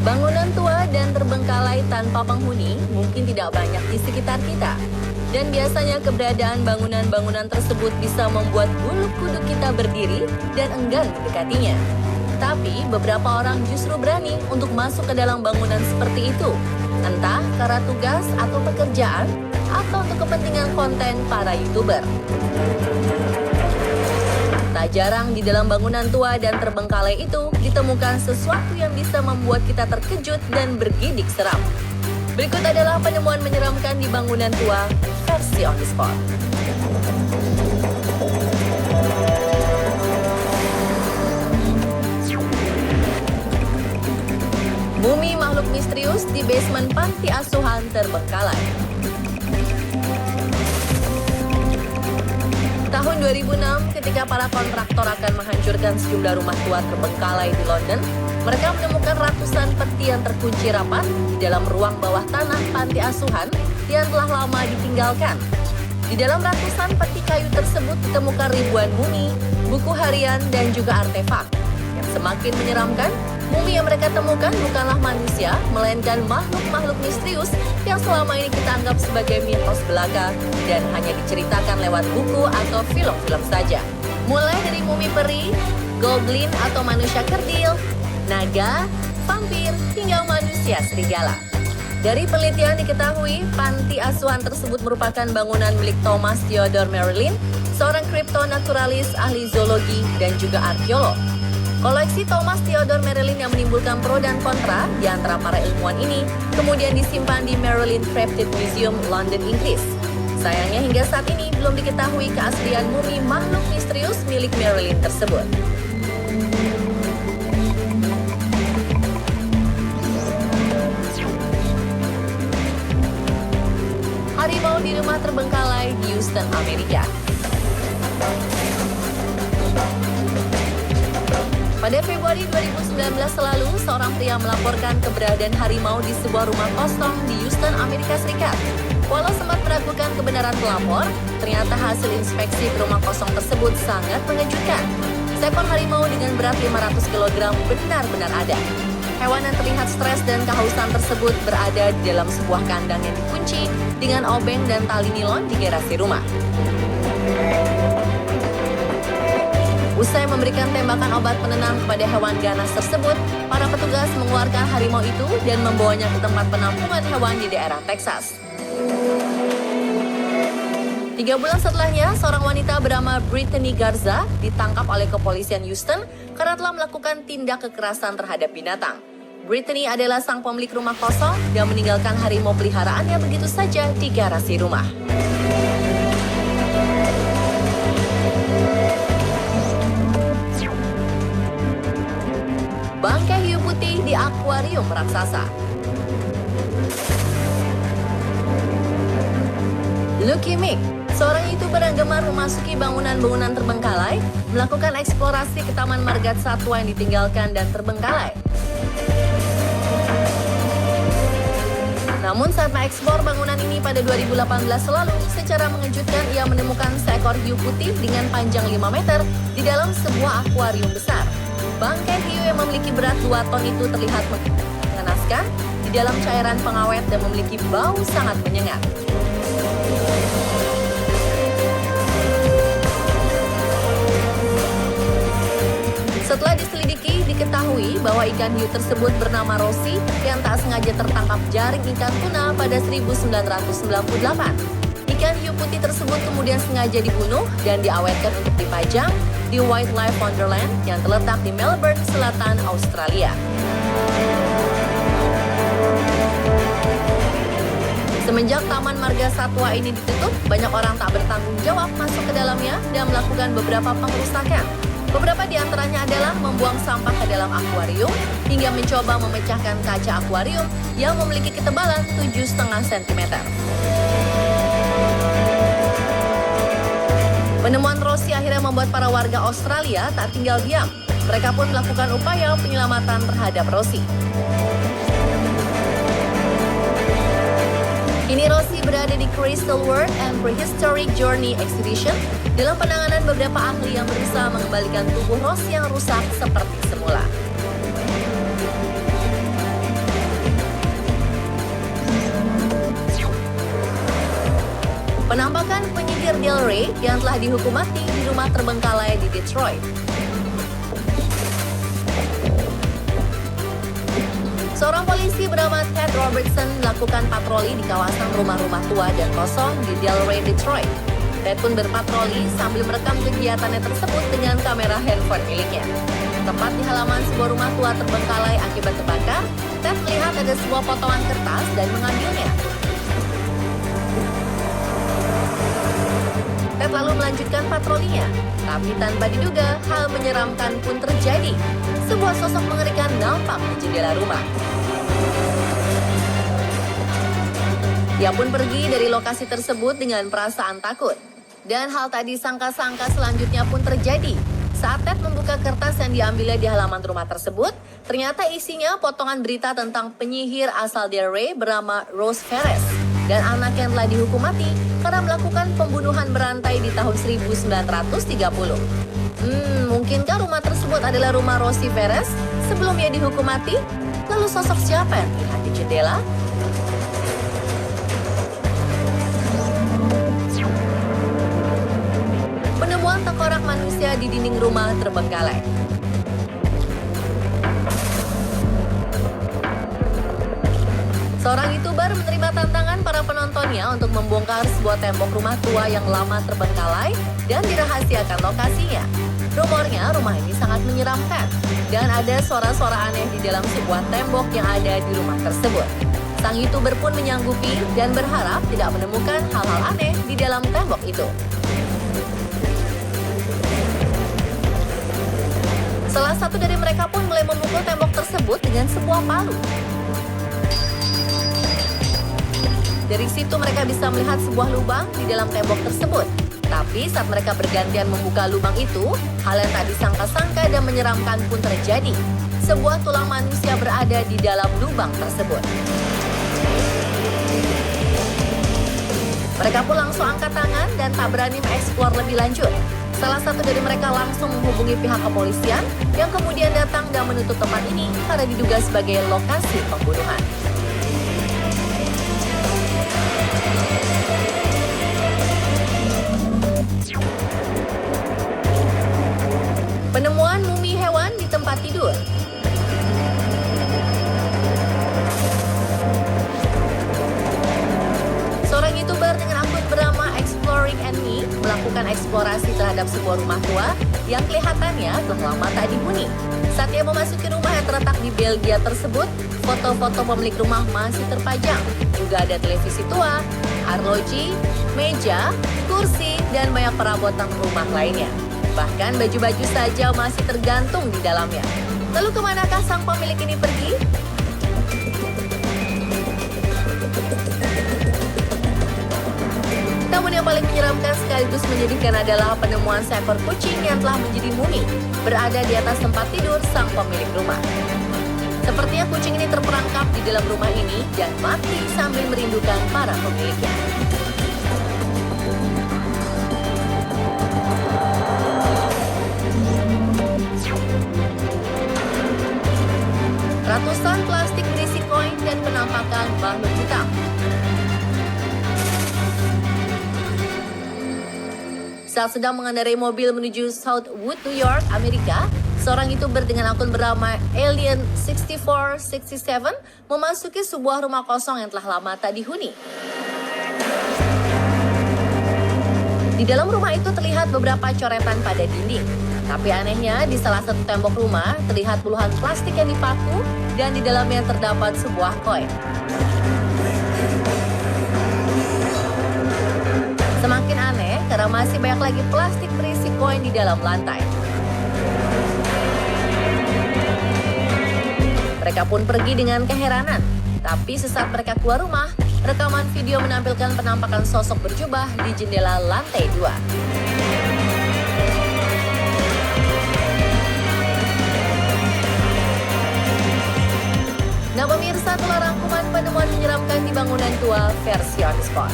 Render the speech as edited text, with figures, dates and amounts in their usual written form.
Bangunan tua dan terbengkalai tanpa penghuni mungkin tidak banyak di sekitar kita. Dan biasanya keberadaan bangunan-bangunan tersebut bisa membuat bulu kuduk kita berdiri dan enggan mendekatinya. Tapi beberapa orang justru berani untuk masuk ke dalam bangunan seperti itu. Entah karena tugas atau pekerjaan, atau untuk kepentingan konten para YouTuber. Tak jarang di dalam bangunan tua dan terbengkalai itu ditemukan sesuatu yang bisa membuat kita terkejut dan bergidik seram. Berikut adalah penemuan menyeramkan di bangunan tua versi on the spot. Mumi makhluk misterius di basement panti asuhan terbengkalai. Tahun 2006, ketika para kontraktor akan menghancurkan sejumlah rumah tua terbengkalai di London, mereka menemukan ratusan peti yang terkunci rapat di dalam ruang bawah tanah panti asuhan yang telah lama ditinggalkan. Di dalam ratusan peti kayu tersebut ditemukan ribuan mumi, buku harian, dan juga artefak. Yang semakin menyeramkan, mumi yang mereka temukan bukanlah manusia, melainkan makhluk-makhluk misterius yang selama ini kita anggap sebagai mitos belaka dan hanya diceritakan lewat buku atau film-film saja. Mulai dari mumi peri, goblin atau manusia kerdil, naga, vampir, hingga manusia serigala. Dari penelitian diketahui, panti asuhan tersebut merupakan bangunan milik Thomas Theodore Merlin, seorang kriptonaturalis, ahli zoologi, dan juga arkeolog. Koleksi Thomas Theodore Merlin yang menimbulkan pro dan kontra di antara para ilmuwan ini kemudian disimpan di Merlin Cryptid Museum, London, Inggris. Sayangnya hingga saat ini belum diketahui keaslian mumi makhluk misterius milik Merlin tersebut. Harimau di rumah terbengkalai di Houston, Amerika. Pada Februari 2019 lalu, seorang pria melaporkan keberadaan harimau di sebuah rumah kosong di Houston, Amerika Serikat. Walau sempat meragukan kebenaran pelapor, ternyata hasil inspeksi ke rumah kosong tersebut sangat mengejutkan. Seekor harimau dengan berat 500 kg benar-benar ada. Hewan yang terlihat stres dan kehausan tersebut berada di dalam sebuah kandang yang dikunci dengan obeng dan tali nilon di garasi rumah. Usai memberikan tembakan obat penenang kepada hewan ganas tersebut, para petugas mengeluarkan harimau itu dan membawanya ke tempat penampungan hewan di daerah Texas. 3 bulan setelahnya, seorang wanita bernama Brittany Garza ditangkap oleh kepolisian Houston karena telah melakukan tindak kekerasan terhadap binatang. Brittany adalah sang pemilik rumah kosong dan meninggalkan harimau peliharaannya begitu saja di garasi rumah. Bangkai hiu putih di akuarium raksasa. Lucky Mick, seorang YouTuber yang gemar memasuki bangunan-bangunan terbengkalai, melakukan eksplorasi ke taman marga satwa yang ditinggalkan dan terbengkalai. Namun saat mengeksplor bangunan ini pada 2018 lalu, secara mengejutkan ia menemukan seekor hiu putih dengan panjang 5 meter di dalam sebuah akuarium besar. Bangkai hiu yang memiliki berat 2 ton itu terlihat mengenaskan di dalam cairan pengawet dan memiliki bau sangat menyengat. Setelah diselidiki, diketahui bahwa ikan hiu tersebut bernama Rosie yang tak sengaja tertangkap jaring ikan tuna pada 1998. Ikan hiu putih tersebut kemudian sengaja dibunuh dan diawetkan untuk dipajang di Wildlife Wonderland yang terletak di Melbourne, Selatan, Australia. Semenjak Taman Marga Satwa ini ditutup, banyak orang tak bertanggung jawab masuk ke dalamnya dan melakukan beberapa pengerusakan. Beberapa di antaranya adalah membuang sampah ke dalam akuarium hingga mencoba memecahkan kaca akuarium yang memiliki ketebalan 7,5 cm. Penemuan Rosie akhirnya membuat para warga Australia tak tinggal diam. Mereka pun melakukan upaya penyelamatan terhadap Rosie. Kini Rosie berada di Crystal World and Prehistoric Journey Exhibition dalam penanganan beberapa ahli yang berusaha mengembalikan tubuh Rosie yang rusak seperti semula. Ray yang telah dihukum mati di rumah terbengkalai di Detroit. Seorang polisi bernama Ted Robertson melakukan patroli di kawasan rumah-rumah tua dan kosong di Delray, Detroit. Ted pun berpatroli sambil merekam kegiatannya tersebut dengan kamera handphone miliknya. Tepat di halaman sebuah rumah tua terbengkalai akibat terbakar, Ted melihat ada sebuah potongan kertas dan mengambilnya. Ted lalu melanjutkan patrolinya, tapi tanpa diduga hal menyeramkan pun terjadi. Sebuah sosok mengerikan nampak di jendela rumah. Dia pun pergi dari lokasi tersebut dengan perasaan takut. Dan hal tak disangka-sangka selanjutnya pun terjadi. Saat Ted membuka kertas yang diambilnya di halaman rumah tersebut, ternyata isinya potongan berita tentang penyihir asal Delray bernama Rose Ferris dan anak yang telah dihukum mati karena melakukan pembunuhan berantai di tahun 1930. Mungkinkah rumah tersebut adalah rumah Rosie Ferris sebelum ia dihukum mati? Lalu sosok siapa yang terlihat di jendela? Penemuan tengkorak manusia di dinding rumah terbengkalai. Seorang YouTuber menerima tantangan para penontonnya untuk membongkar sebuah tembok rumah tua yang lama terbengkalai dan dirahasiakan lokasinya. Rumornya rumah ini sangat menyeramkan dan ada suara-suara aneh di dalam sebuah tembok yang ada di rumah tersebut. Sang YouTuber pun menyanggupi dan berharap tidak menemukan hal-hal aneh di dalam tembok itu. Salah satu dari mereka pun mulai memukul tembok tersebut dengan sebuah palu. Dari situ mereka bisa melihat sebuah lubang di dalam tembok tersebut. Tapi saat mereka bergantian membuka lubang itu, hal yang tak disangka-sangka dan menyeramkan pun terjadi. Sebuah tulang manusia berada di dalam lubang tersebut. Mereka pun langsung angkat tangan dan tak berani mengeksplor lebih lanjut. Salah satu dari mereka langsung menghubungi pihak kepolisian yang kemudian datang dan menutup tempat ini karena diduga sebagai lokasi pembunuhan. Penemuan mumi hewan di tempat tidur. Seorang YouTuber dengan akun bernama Exploring and Me melakukan eksplorasi terhadap sebuah rumah tua yang kelihatannya telah lama tak dihuni. Saat ia memasuki rumah yang terletak di Belgia tersebut, foto-foto pemilik rumah masih terpajang. Juga ada televisi tua, arloji, meja, kursi, dan banyak perabotan rumah lainnya. Bahkan baju-baju saja masih tergantung di dalamnya. Lalu kemanakah sang pemilik ini pergi? Namun yang paling menyeramkan sekaligus menyedihkan adalah penemuan seekor kucing yang telah menjadi mumi berada di atas tempat tidur sang pemilik rumah. Sepertinya kucing ini terperangkap di dalam rumah ini dan mati sambil merindukan para pemiliknya. Ratusan plastik berisi koin dan penampakan makhluk hitam. Saat sedang mengendarai mobil menuju Southwood, New York, Amerika, seorang YouTuber dengan akun bernama Alien6467 memasuki sebuah rumah kosong yang telah lama tak dihuni. Di dalam rumah itu terlihat beberapa coretan pada dinding. Tapi anehnya, di salah satu tembok rumah terlihat puluhan plastik yang dipaku dan di dalamnya terdapat sebuah koin. Semakin aneh karena masih banyak lagi plastik berisi koin di dalam lantai. Mereka pun pergi dengan keheranan. Tapi sesaat mereka keluar rumah, rekaman video menampilkan penampakan sosok berjubah di jendela lantai 2. Nah pemirsa, telah rangkuman penemuan menyeramkan di bangunan tua versi On Spot.